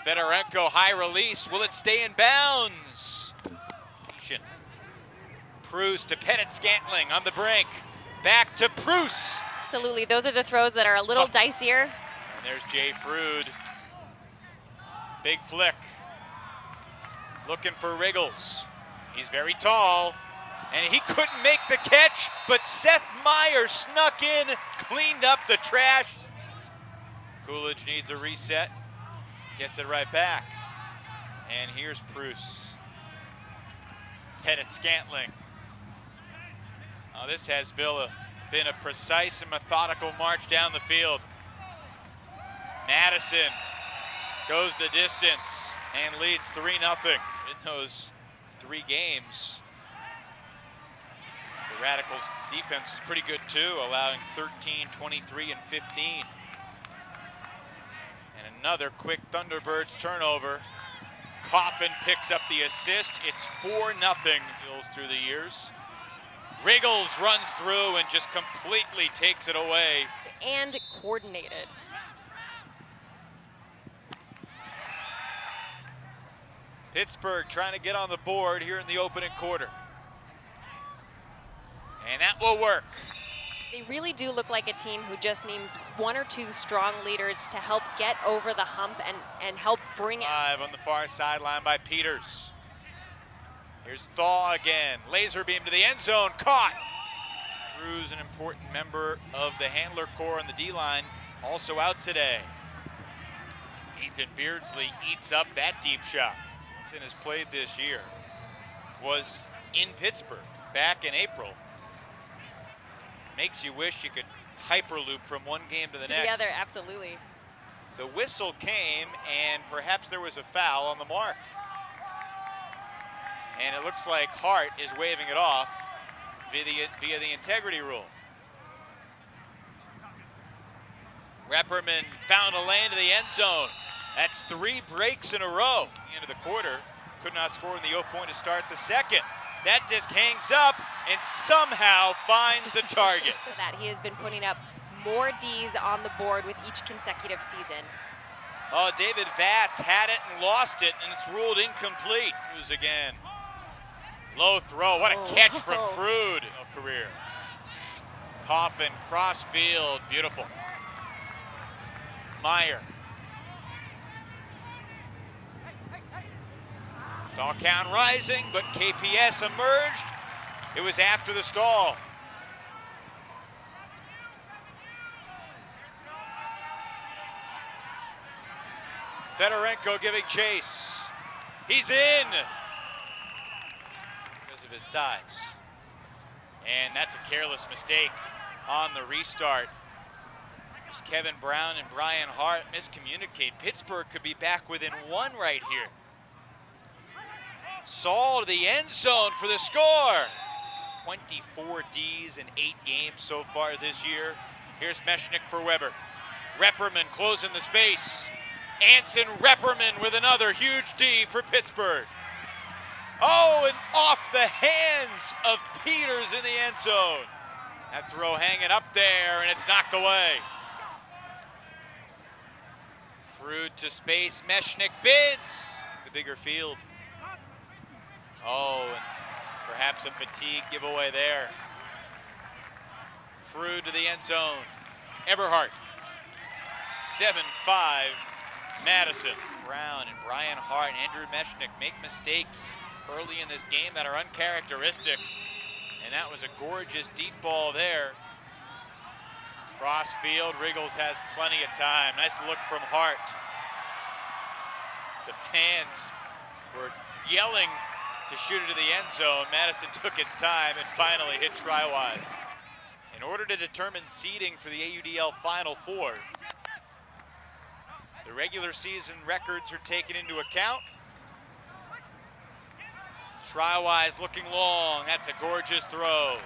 Fedorenko, high release. Will it stay in bounds? Prus to Pettit-Scantling on the brink. Back to Prus. Absolutely, those are the throws that are a little dicier. And there's Jay Frood. Big flick. Looking for Wriggles. He's very tall, and he couldn't make the catch, but Seth Meyer snuck in, cleaned up the trash. Coolidge needs a reset. Gets it right back. And here's Prus. Pettit-Scantling. This has been a precise and methodical march down the field. Madison goes the distance and leads 3-0 in those 3 games. The Radicals' defense was pretty good too, allowing 13, 23, and 15. And another quick Thunderbirds turnover. Coffin picks up the assist. It's 4-0 Bills through the years. Wriggles runs through and just completely takes it away. And coordinated. Pittsburgh trying to get on the board here in the opening quarter. And that will work. They really do look like a team who just needs 1 or 2 strong leaders to help get over the hump and help bring it. 5 on the far sideline by Peters. Here's Thaw again. Laser beam to the end zone. Caught. Cruz, an important member of the handler core on the D-line, also out today. Ethan Beardsley eats up that deep shot. Ethan has played this year. Was in Pittsburgh back in April. Makes you wish you could hyperloop from one game to the next. The other, absolutely. The whistle came, and perhaps there was a foul on the mark. And it looks like Hart is waving it off via the integrity rule. Repperman found a lane to the end zone. That's 3 breaks in a row. Into the quarter, could not score in the 0 point to start the second. That disc hangs up and somehow finds the target. That he has been putting up more Ds on the board with each consecutive season. Oh, David Vatz had it and lost it, and it's ruled incomplete. Cruz again. Low throw, what a catch from Frood. Career. Coffin, cross field, beautiful. Meyer. Stall count rising, but KPS emerged. It was after the stall. Fedorenko giving chase. He's in because of his size. And that's a careless mistake on the restart. As Kevin Brown and Brian Hart miscommunicate. Pittsburgh could be back within 1 right here. Saul to the end zone for the score. 24 Ds in 8 games so far this year. Here's Mechanix for Weber. Repperman closing the space. Anson Repperman with another huge D for Pittsburgh. Oh, and off the hands of Peters in the end zone. That throw hanging up there, and it's knocked away. Frood to space. Mechanix bids. The bigger field. Oh, and perhaps a fatigue giveaway there. Frood to the end zone. Everhart. 7-5. Madison. Brown and Brian Hart and Andrew Mechanix make mistakes early in this game that are uncharacteristic. And that was a gorgeous deep ball there. Cross field, Wriggles has plenty of time. Nice look from Hart. The fans were yelling to shoot it to the end zone. Madison took its time and finally hit try-wise. In order to determine seeding for the AUDL Final Four, the regular season records are taken into account. Try-wise looking long. That's a gorgeous throw.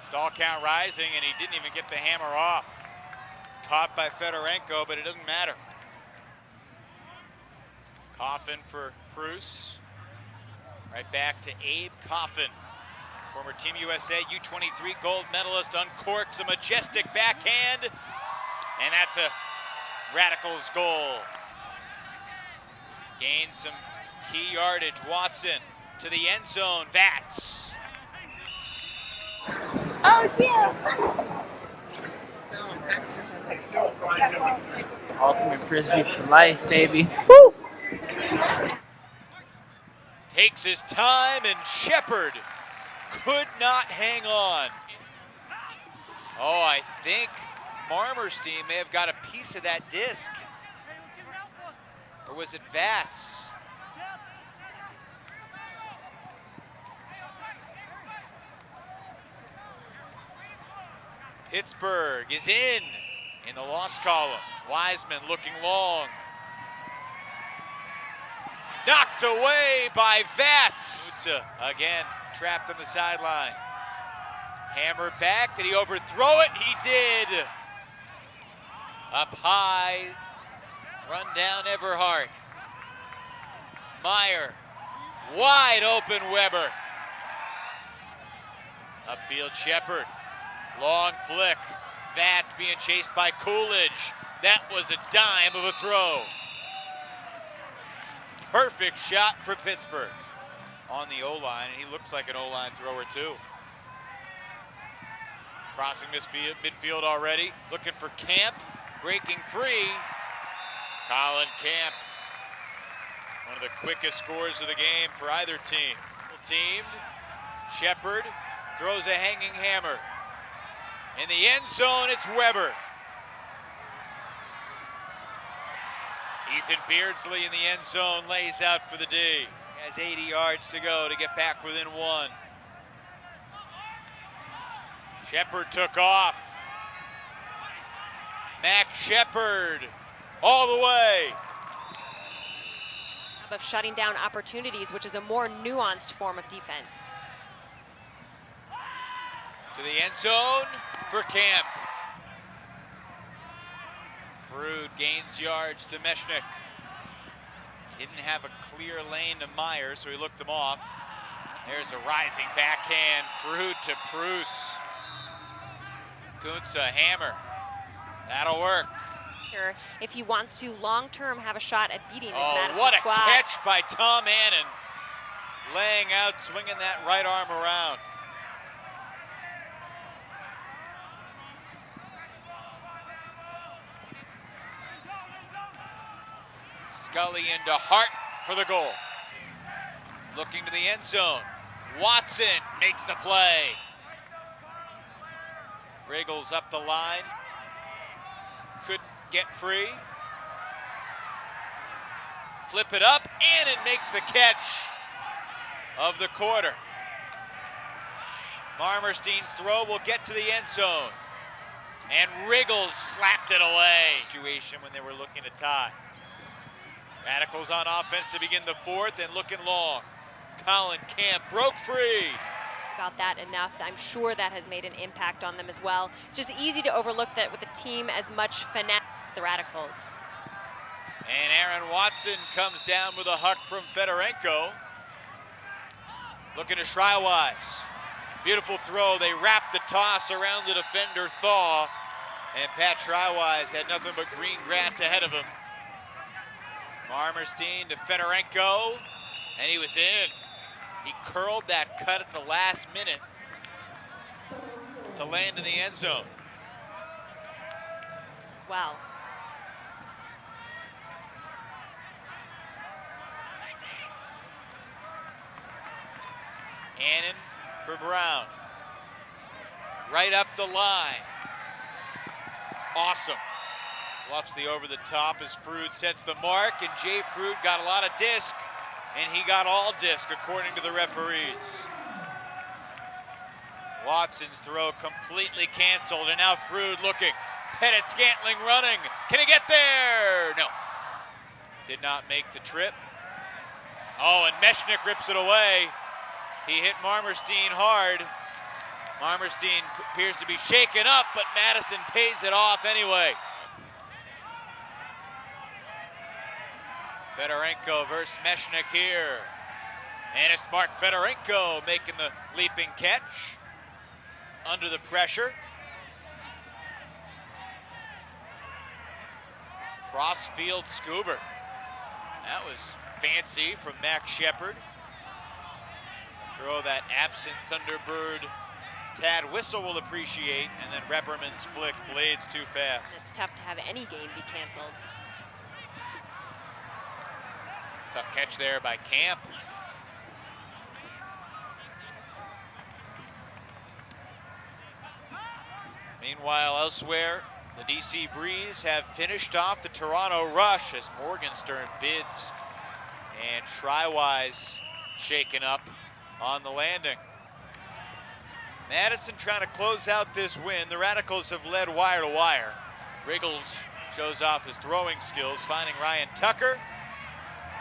Stall count rising, and he didn't even get the hammer off. It's caught by Fedorenko, but it doesn't matter. Coffin for Prus. Right back to Abe Coffin. Former Team USA U23 gold medalist uncorks a majestic backhand, and that's a Radicals goal. Gains some key yardage. Watson to the end zone. Vats. Oh, yeah. Ultimate Frisbee for life, baby. Woo! Takes his time, and Shepard could not hang on. Oh, I think Marmerstein may have got a piece of that disc. Or was it Vats? Pittsburgh is in the loss column. Wiseman looking long. Knocked away by Vats. Again, trapped on the sideline. Hammer back. Did he overthrow it? He did. Up high. Run down Everhart. Meyer. Wide open Weber. Upfield Shepard. Long flick. Vats being chased by Coolidge. That was a dime of a throw. Perfect shot for Pittsburgh on the O-line, and he looks like an O-line thrower too. Crossing midfield already, looking for Camp, breaking free. Colin Camp, one of the quickest scores of the game for either team. Teamed, Shepard throws a hanging hammer. In the end zone, it's Weber. Ethan Beardsley in the end zone lays out for the D. He has 80 yards to go to get back within one. Shepard took off. Mac Shepard all the way. Of shutting down opportunities, which is a more nuanced form of defense. To the end zone for Camp. Frood gains yards to Mechanic. Didn't have a clear lane to Meyer, so he looked him off. There's a rising backhand. Frood to Bruce. Kuntza, hammer. That'll work. If he wants to long-term have a shot at beating this Madison what a squad. catch by Tom Annan. Laying out, swinging that right arm around. Scully into Hart for the goal. Looking to the end zone. Watson makes the play. Wriggles up the line. Couldn't get free. Flip it up, and it makes the catch of the quarter. Marmerstein's throw will get to the end zone. And Wriggles slapped it away. Situation when they were looking to tie. Radicals on offense to begin the fourth and looking long. Colin Camp broke free. About that enough. I'm sure that has made an impact on them as well. It's just easy to overlook that with a team as much finesse as the Radicals. And Aaron Watson comes down with a huck from Fedorenko. Looking to Schreiwise. Beautiful throw. They wrap the toss around the defender Thaw. And Pat Schreiwise had nothing but green grass ahead of him. Marmerstein to Fedorenko, and he was in. He curled that cut at the last minute to land in the end zone. Wow. Annan for Brown. Right up the line. Awesome. Bluffs the over the top as Frood sets the mark, and Jay Frood got a lot of disc, and he got all disc according to the referees. Watson's throw completely canceled, and now Frood looking. Pettit Scantling running. Can he get there? No. Did not make the trip. Oh, and Mechanic rips it away. He hit Marmerstein hard. Marmerstein appears to be shaken up, but Madison pays it off anyway. Fedorenko versus Mechanic here. And it's Mark Fedorenko making the leaping catch under the pressure. Crossfield Scuba. That was fancy from Max Shepard. Throw that absent Thunderbird Tad Whistle will appreciate, and then Repperman's flick, blades too fast. It's tough to have any game be canceled. Tough catch there by Camp. Meanwhile, elsewhere, the DC Breeze have finished off the Toronto Rush as Morgenstern bids and Try-Wise shaken up on the landing. Madison trying to close out this win. The Radicals have led wire to wire. Riggles shows off his throwing skills, finding Ryan Tucker,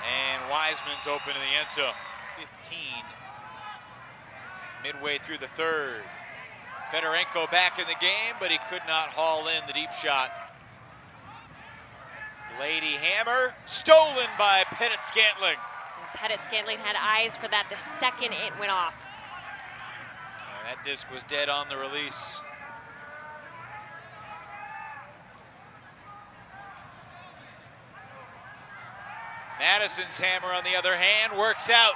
and Wiseman's open in the end zone. 15 midway through the third. Fedorenko back in the game, but he could not haul in the deep shot. Lady Hammer, stolen by Pettit-Scantling. Pettit-Scantling had eyes for that the second it went off. And that disc was dead on the release. Madison's hammer, on the other hand, works out.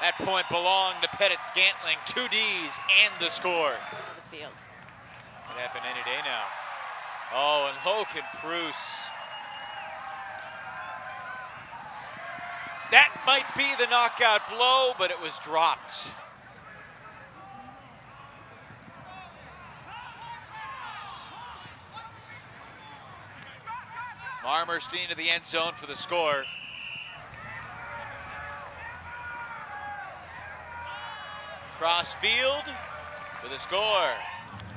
That point belonged to Pettit-Scantling, 2 Ds and the score. The field. Could happen any day now. Oh, and Hogan Pruce. That might be the knockout blow, but it was dropped. Marmerstein to the end zone for the score. Cross field for the score.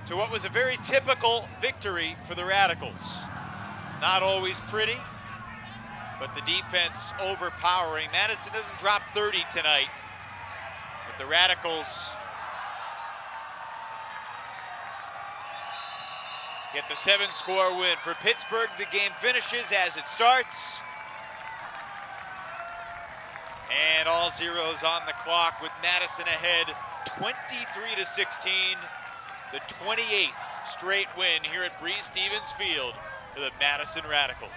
To what was a very typical victory for the Radicals. Not always pretty, but the defense overpowering. Madison doesn't drop 30 tonight, but the Radicals get the 7-score win. For Pittsburgh, the game finishes as it starts. And all zeros on the clock with Madison ahead 23-16. The 28th straight win here at Breeze Stevens Field for the Madison Radicals.